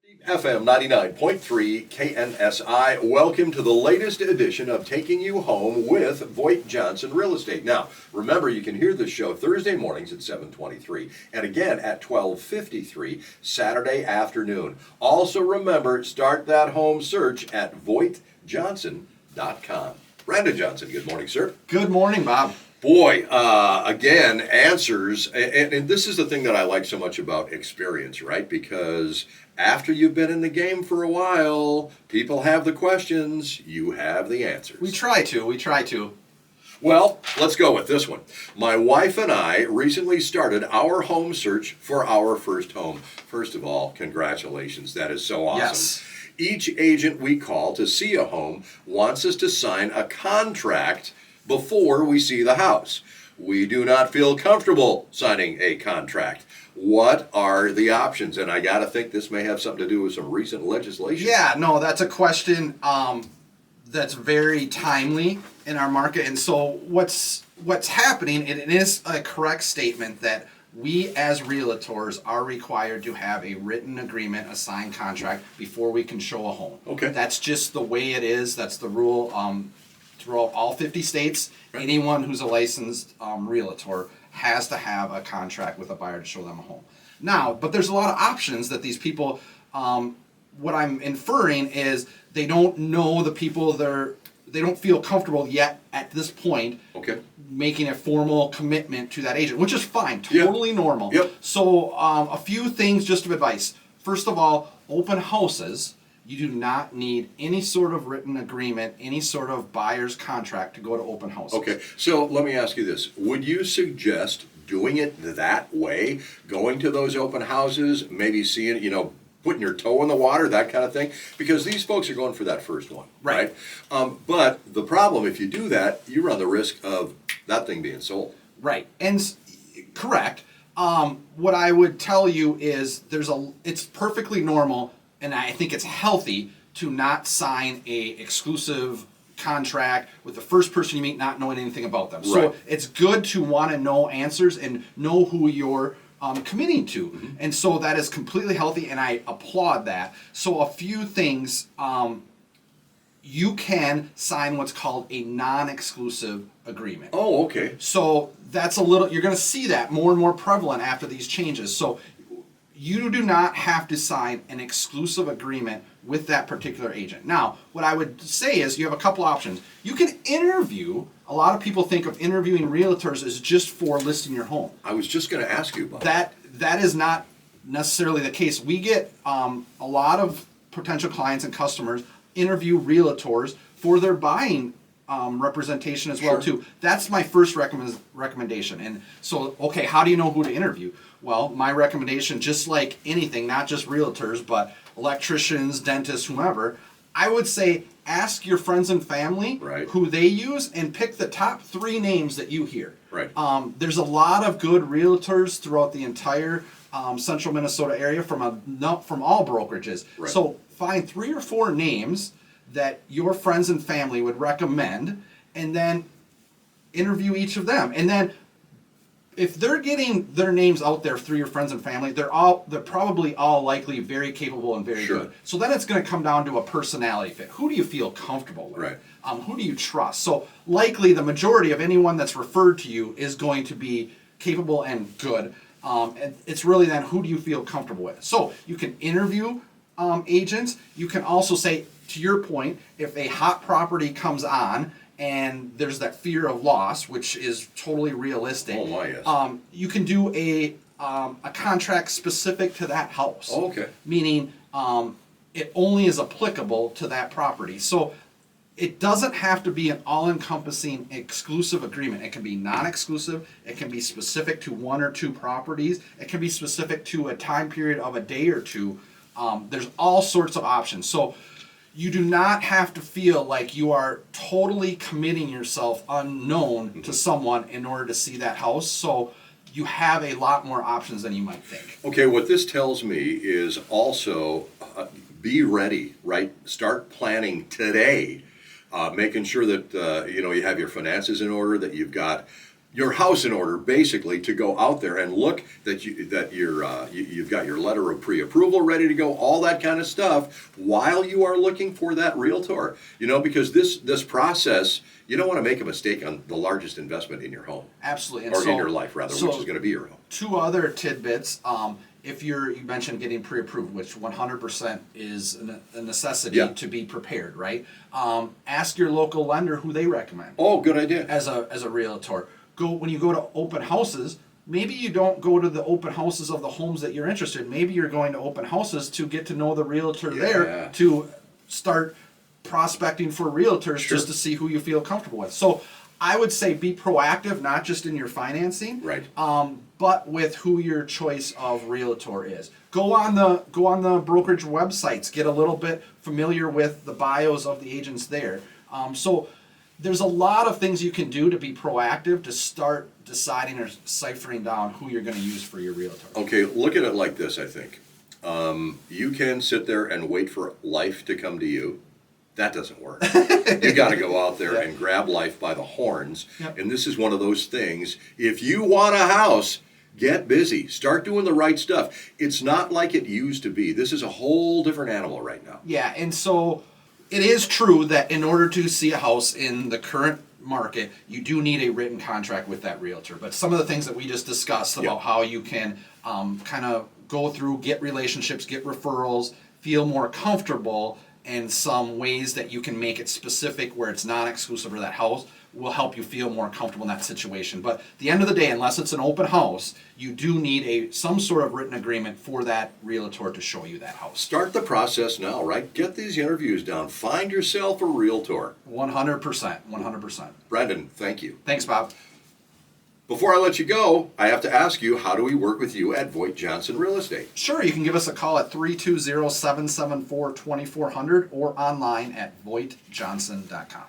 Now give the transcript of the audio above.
FM 99.3 KNSI. Welcome to the latest edition of Taking You Home with VoigtJohnson Real Estate. Now, remember, you can hear this show Thursday mornings at 7:23 and again at 12:53 Saturday afternoon. Also remember, start that home search at VoigtJohnson.com. Brandon Johnson, good morning, sir. Good morning, Bob. Boy, again, answers, and this is the thing that I like so much about experience, right? Because after you've been in the game for a while, people have the questions, you have the answers. We try to. Well, let's go with this one. My wife and I recently started our home search for our first home. First of all, congratulations, that is so awesome. Yes. Each agent we call to see a home wants us to sign a contract before we see the house. We do not feel comfortable signing a contract. What are the options? And I got to think this may have something to do with some recent legislation. Yeah, no, that's a question that's very timely in our market. And so what's happening, and it is a correct statement that we as realtors are required to have a written agreement, a signed contract before we can show a home. Okay. That's just the way it is. That's the rule. Throughout all 50 states, anyone who's a licensed realtor has to have a contract with a buyer to show them a home. Now, but there's a lot of options that these people, what I'm inferring is they don't know the people they don't feel comfortable yet at this point making a formal commitment to that agent, which is fine, totally normal. Yep. So a few things just of advice. First of all, open houses. You do not need any sort of written agreement, any sort of buyer's contract to go to open houses. Okay, so let me ask you this. Would you suggest doing it that way, going to those open houses, maybe seeing, putting your toe in the water, that kind of thing? Because these folks are going for that first one, right? But the problem, if you do that, you run the risk of that thing being sold. Right, and correct. What I would tell you is it's perfectly normal, and I think it's healthy to not sign a exclusive contract with the first person you meet not knowing anything about them. So it's good to want to know answers and know who you're committing to. Mm-hmm. And so that is completely healthy, and I applaud that. So a few things, you can sign what's called a non-exclusive agreement. Oh, okay. So that's you're going to see that more and more prevalent after these changes. So you do not have to sign an exclusive agreement with that particular agent. Now, what I would say is you have a couple options. You can interview. A lot of people think of interviewing realtors as just for listing your home. I was just going to ask you about that. That is not necessarily the case. We get a lot of potential clients and customers interview realtors for their buying representation as well too. That's my first recommendation. And so, okay, how do you know who to interview? Well, my recommendation, just like anything, not just realtors, but electricians, dentists, whomever, I would say ask your friends and family who they use and pick the top 3 names that you hear. Right. There's a lot of good realtors throughout the entire central Minnesota area from all brokerages. Right. So find 3 or 4 names that your friends and family would recommend, and then interview each of them. And then if they're getting their names out there through your friends and family, they're probably all likely very capable and very good. So then it's going to come down to a personality fit. Who do you feel comfortable with? Right. Who do you trust? So likely the majority of anyone that's referred to you is going to be capable and good. And it's really then who do you feel comfortable with? So you can interview agents. You can also say, to your point, if a hot property comes on and there's that fear of loss, which is totally realistic. Oh my, yes. You can do a contract specific to that house. Oh, okay. Meaning it only is applicable to that property. So it doesn't have to be an all-encompassing exclusive agreement. It can be non-exclusive. It can be specific to 1 or 2 properties. It can be specific to a time period of a day or two. There's all sorts of options. So you do not have to feel like you are totally committing yourself unknown to someone in order to see that house. So you have a lot more options than you might think. Okay, what this tells me is also be ready, right? Start planning today, making sure that you have your finances in order, that you've got your house in order, basically, to go out there and look that you've got your letter of pre-approval ready to go, all that kind of stuff, while you are looking for that realtor. Because this process, you don't want to make a mistake on the largest investment in your home. Absolutely. Or in your life, rather, which is going to be your home. Two other tidbits. If you mentioned getting pre-approved, which 100% is a necessity to be prepared, right? Ask your local lender who they recommend. Oh, good idea. As a realtor. When you go to open houses, maybe you don't go to the open houses of the homes that you're interested in. Maybe you're going to open houses to get to know the realtor there, to start prospecting for realtors just to see who you feel comfortable with. So I would say be proactive, not just in your financing, right? But with who your choice of realtor is. Go on the brokerage websites, get a little bit familiar with the bios of the agents there. So there's a lot of things you can do to be proactive to start deciding or ciphering down who you're going to use for your realtor. Okay, look at it like this, I think. You can sit there and wait for life to come to you. That doesn't work. You got to go out there and grab life by the horns. Yep. And this is one of those things. If you want a house, get busy. Start doing the right stuff. It's not like it used to be. This is a whole different animal right now. Yeah, and so it is true that in order to see a house in the current market, you do need a written contract with that realtor. But some of the things that we just discussed about how you can kind of go through, get relationships, get referrals, feel more comfortable, and some ways that you can make it specific where it's not exclusive for that house will help you feel more comfortable in that situation. But at the end of the day, unless it's an open house, you do need some sort of written agreement for that realtor to show you that house. Start the process now, right? Get these interviews down. Find yourself a realtor. 100%. 100%. Brendan, thank you. Thanks, Bob. Before I let you go, I have to ask you, how do we work with you at VoigtJohnson Real Estate? Sure, you can give us a call at 320-774-2400 or online at VoigtJohnson.com.